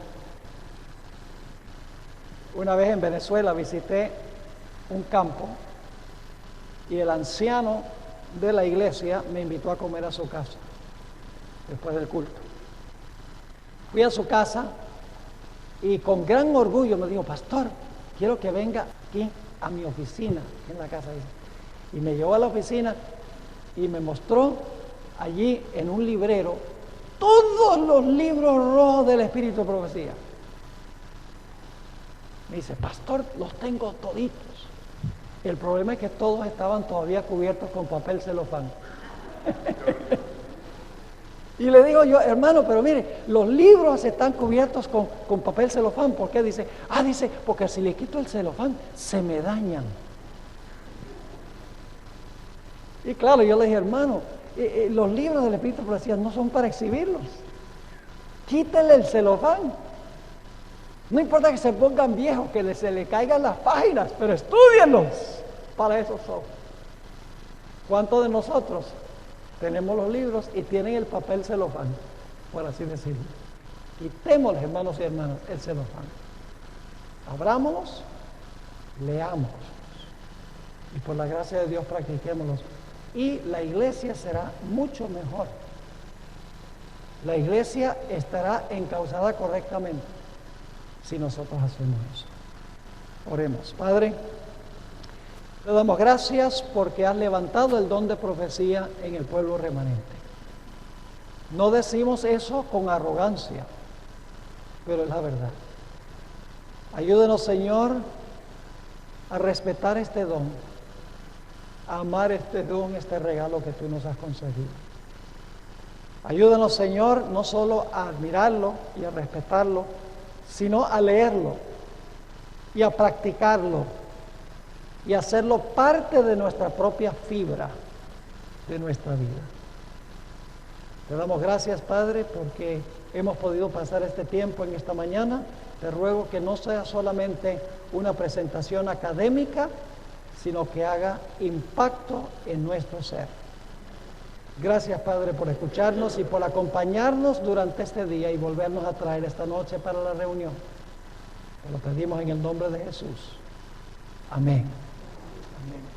Una vez en Venezuela visité un campo y el anciano de la iglesia me invitó a comer a su casa después del culto. Fui a su casa y con gran orgullo me dijo, pastor, quiero que venga aquí a mi oficina, en la casa. Y me llevó a la oficina y me mostró allí en un librero todos los libros rojos del Espíritu de profecía. Me dice, pastor, los tengo toditos. El problema es que todos estaban todavía cubiertos con papel celofán. Y le digo yo, hermano, pero mire, los libros están cubiertos con papel celofán. ¿Por qué? Dice, porque si le quito el celofán, se me dañan. Y claro, yo le dije, hermano, los libros del Espíritu de profecía no son para exhibirlos. Quítele el celofán. No importa que se pongan viejos, que se le caigan las páginas, pero estúdienlos. Para eso son. ¿Cuántos de nosotros tenemos los libros y tienen el papel celofán, por así decirlo? Quitémosles, hermanos y hermanas, el celofán. Abrámonos, leámoslos. Y por la gracia de Dios practiquémoslos. Y la iglesia será mucho mejor. La iglesia estará encauzada correctamente si nosotros hacemos eso. Oremos. Padre, te damos gracias porque has levantado el don de profecía en el pueblo remanente. No decimos eso con arrogancia, pero es la verdad. Ayúdenos, Señor, a respetar este don, a amar este don, este regalo que tú nos has concedido. Ayúdanos, Señor, no solo a admirarlo y a respetarlo, sino a leerlo y a practicarlo y a hacerlo parte de nuestra propia fibra de nuestra vida. Te damos gracias, Padre, porque hemos podido pasar este tiempo en esta mañana. Te ruego que no sea solamente una presentación académica, sino que haga impacto en nuestro ser. Gracias, Padre, por escucharnos y por acompañarnos durante este día y volvernos a traer esta noche para la reunión. Te lo pedimos en el nombre de Jesús. Amén. Amén.